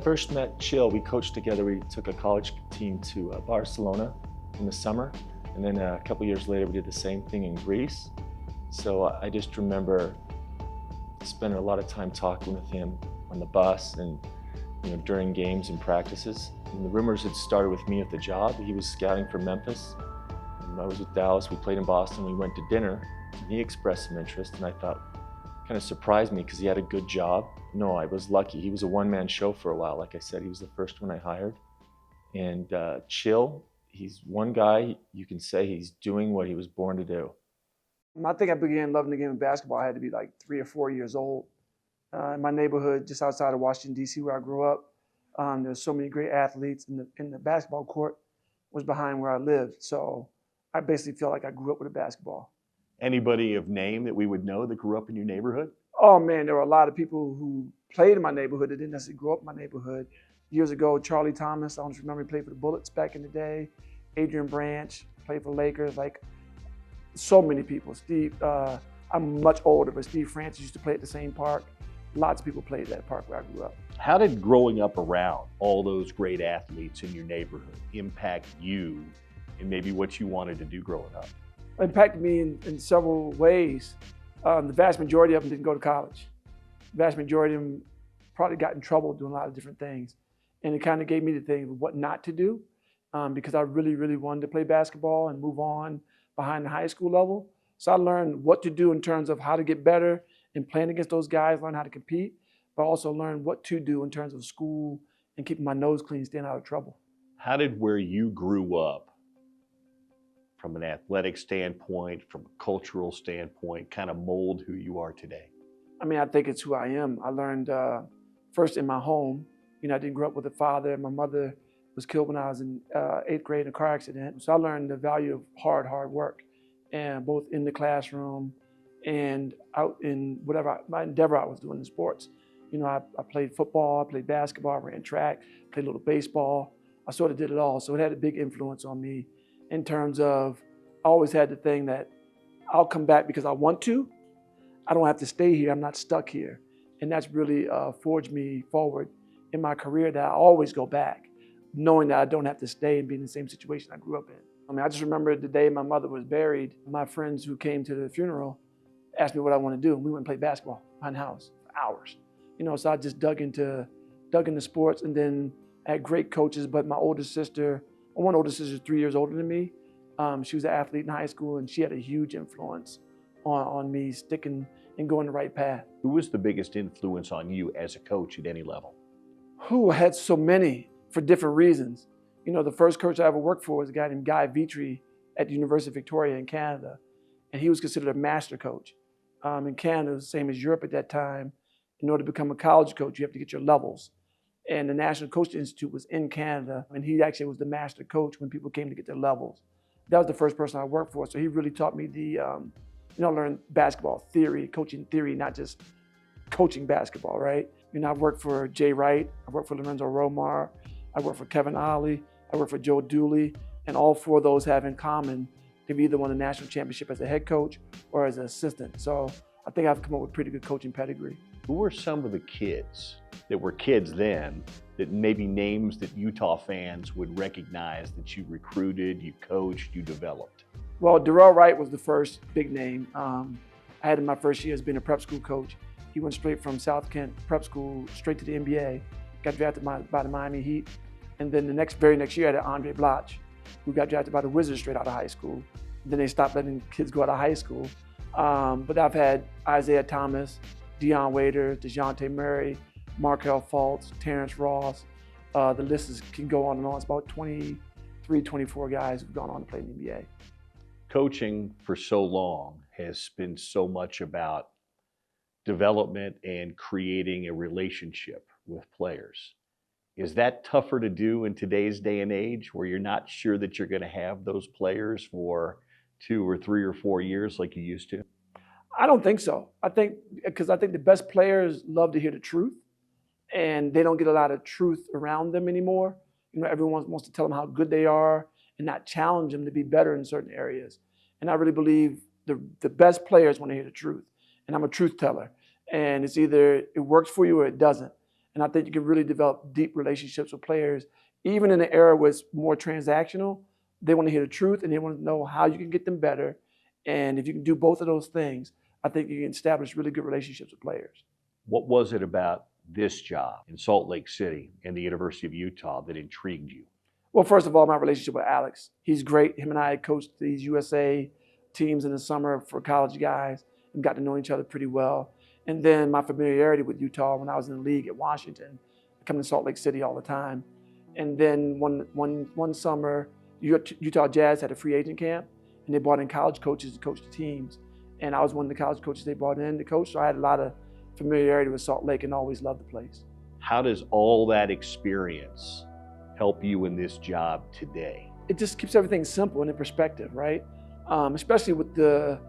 First met Chill, we coached together. We took a college team to Barcelona in the summer. And then a couple years later, we did the same thing in Greece. So I just remember spending a lot of time talking with him on the bus and during games and practices. And the rumors had started with me at the job. He was scouting for Memphis. And I was with Dallas. We played in Boston. We went to dinner. And he expressed some interest, and I thought, kind of surprised me because he had a good job. No, I was lucky. He was a one-man show for a while. Like I said, he was the first one I hired. And Chill, he's one guy, you can say he's doing what he was born to do. I think I began loving the game of basketball. I had to be like 3 or 4 years old. In my neighborhood, just outside of Washington, D.C., where I grew up, there's so many great athletes, and the basketball court was behind where I lived. So I basically feel like I grew up with a basketball. Anybody of name that we would know that grew up in your neighborhood? Oh man, there were a lot of people who played in my neighborhood that didn't necessarily grow up in my neighborhood. Years ago, Charlie Thomas, I don't remember, he played for the Bullets back in the day. Adrian Branch played for Lakers. Like so many people. Steve, I'm much older, but Steve Francis used to play at the same park. Lots of people played at that park where I grew up. How did growing up around all those great athletes in your neighborhood impact you and maybe what you wanted to do growing up? It impacted me in several ways. The vast majority of them didn't go to college. The vast majority of them probably got in trouble doing a lot of different things. And it kind of gave me the thing of what not to do because I really, really wanted to play basketball and move on behind the high school level. So I learned what to do in terms of how to get better and playing against those guys, learn how to compete, but also learn what to do in terms of school and keeping my nose clean, staying out of trouble. How did where you grew up, from an athletic standpoint, from a cultural standpoint, kind of mold who you are today? I mean, I think it's who I am. I learned first in my home. I didn't grow up with a father. My mother was killed when I was in 8th grade in a car accident. So I learned the value of hard work, and both in the classroom and out in whatever my endeavor I was doing in sports. I played football, I played basketball, I ran track, played a little baseball. I sort of did it all. So it had a big influence on me in terms of I always had the thing that I'll come back because I want to. I don't have to stay here. I'm not stuck here. And that's really forged me forward in my career, that I always go back, knowing that I don't have to stay and be in the same situation I grew up in. I mean, I just remember the day my mother was buried, my friends who came to the funeral asked me what I want to do. And we went and played basketball behind the house for hours. So I just dug into sports, and then I had great coaches, but my older sister, one older sister is 3 years older than me. She was an athlete in high school, and she had a huge influence on me sticking and going the right path. Who was the biggest influence on you as a coach at any level? Who had so many for different reasons. The first coach I ever worked for was a guy named Guy Vitry at the University of Victoria in Canada, and he was considered a master coach. In Canada, the same as Europe at that time, in order to become a college coach, you have to get your levels. And the National Coaching Institute was in Canada, and he actually was the master coach when people came to get their levels. That was the first person I worked for, so he really taught me learn basketball theory, coaching theory, not just coaching basketball, right? I've worked for Jay Wright, I've worked for Lorenzo Romar, I worked for Kevin Ollie, I worked for Joe Dooley, and all four of those have in common they've either won a national championship as a head coach or as an assistant. So I think I've come up with pretty good coaching pedigree. Who were some of the kids that were kids then that maybe names that Utah fans would recognize that you recruited, you coached, you developed? Well, Darrell Wright was the first big name. I had him my first year as being a prep school coach. He went straight from South Kent prep school straight to the NBA, got drafted by the Miami Heat. And then the very next year I had Andre Bloch, who got drafted by the Wizards straight out of high school. Then they stopped letting kids go out of high school. But I've had Isaiah Thomas, Deion Waiters, DeJounte Murray, Markelle Fultz, Terrence Ross. The list can go on and on. It's about 23, 24 guys who've gone on to play in the NBA. Coaching for so long has been so much about development and creating a relationship with players. Is that tougher to do in today's day and age where you're not sure that you're going to have those players for 2 or 3 or 4 years like you used to? I don't think so. Because I think the best players love to hear the truth, and they don't get a lot of truth around them anymore. Everyone wants to tell them how good they are and not challenge them to be better in certain areas. And I really believe the best players want to hear the truth. And I'm a truth teller. And it's either it works for you or it doesn't. And I think you can really develop deep relationships with players. Even in an era where it's more transactional, they want to hear the truth and they want to know how you can get them better. And if you can do both of those things, I think you can establish really good relationships with players. What was it about this job in Salt Lake City and the University of Utah that intrigued you? Well, first of all, my relationship with Alex. He's great. Him and I coached these USA teams in the summer for college guys and got to know each other pretty well. And then my familiarity with Utah when I was in the league at Washington, coming to Salt Lake City all the time. And then one summer, Utah Jazz had a free agent camp, and they brought in college coaches to coach the teams. And I was one of the college coaches they brought in to coach, so I had a lot of familiarity with Salt Lake and always loved the place. How does all that experience help you in this job today? It just keeps everything simple and in perspective, right? Especially with the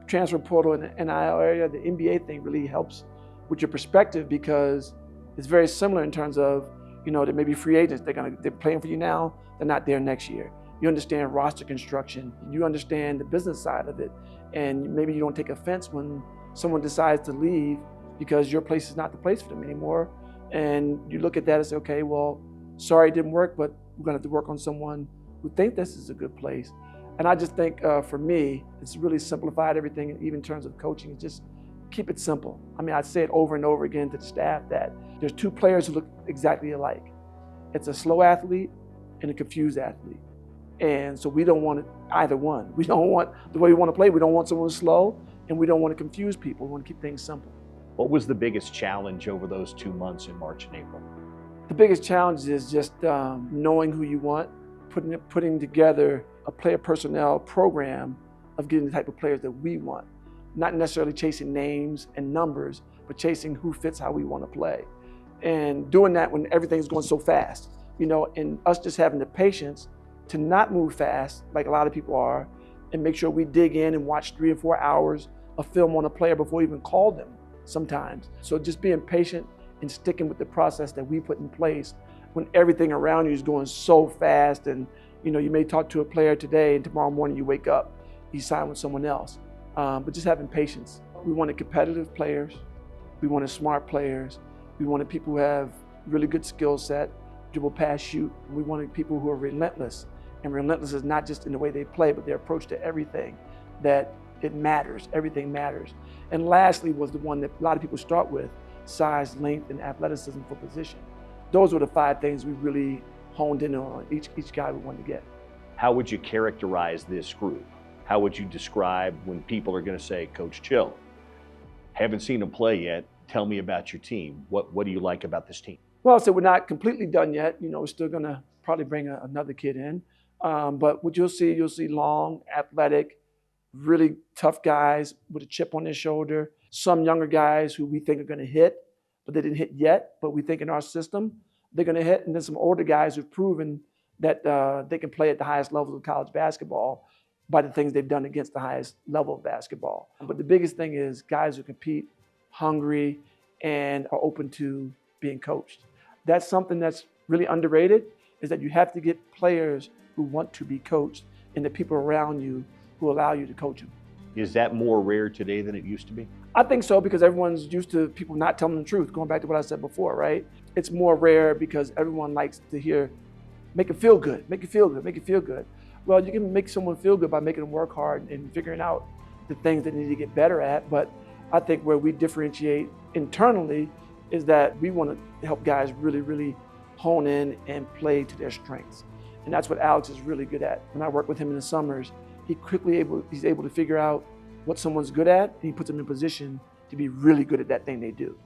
transfer portal and the NIL area, the NBA thing really helps with your perspective because it's very similar in terms of, there may be free agents, they're playing for you now, they're not there next year. You understand roster construction, you understand the business side of it, and maybe you don't take offense when someone decides to leave because your place is not the place for them anymore. And you look at that and say, okay, well, sorry it didn't work, but we're gonna have to work on someone who think this is a good place. And I just think for me, it's really simplified everything, even in terms of coaching. Just keep it simple. I mean, I say it over and over again to the staff that there's two players who look exactly alike. It's a slow athlete and a confused athlete. And so we don't want either one. We don't want the way we want to play. We don't want someone slow, and we don't want to confuse people. We want to keep things simple. What was the biggest challenge over those 2 months in March and April? The biggest challenge is just knowing who you want, putting together a player personnel program of getting the type of players that we want. Not necessarily chasing names and numbers, but chasing who fits how we want to play. And doing that when everything's going so fast, and us just having the patience to not move fast like a lot of people are, and make sure we dig in and watch 3 or 4 hours of film on a player before we even call them sometimes. So just being patient and sticking with the process that we put in place when everything around you is going so fast. And you may talk to a player today and tomorrow morning you wake up, you sign with someone else. But just having patience. We wanted competitive players. We wanted smart players. We wanted people who have really good skill set, dribble, pass, shoot. We wanted people who are relentless. And relentless is not just in the way they play, but their approach to everything, that it matters, everything matters. And lastly was the one that a lot of people start with, size, length, and athleticism for position. Those were the 5 things we really honed in on each guy we wanted to get. How would you characterize this group? How would you describe when people are going to say, Coach Chill, haven't seen him play yet, tell me about your team. What do you like about this team? Well, so we're not completely done yet. We're still going to probably bring another kid in. But what you'll see long, athletic, really tough guys with a chip on their shoulder. Some younger guys who we think are going to hit, but they didn't hit yet. But we think in our system, they're going to hit. And then some older guys who've proven that they can play at the highest levels of college basketball by the things they've done against the highest level of basketball. But the biggest thing is guys who compete, hungry, and are open to being coached. That's something that's really underrated, is that you have to get players who want to be coached and the people around you who allow you to coach them. Is that more rare today than it used to be? I think so, because everyone's used to people not telling the truth, going back to what I said before, right? It's more rare because everyone likes to hear, make it feel good, make it feel good, make it feel good. Well, you can make someone feel good by making them work hard and figuring out the things they need to get better at. But I think where we differentiate internally is that we want to help guys really, really hone in and play to their strengths. And that's what Alex is really good at. When I work with him in the summers, he's able to figure out what someone's good at, and he puts them in position to be really good at that thing they do.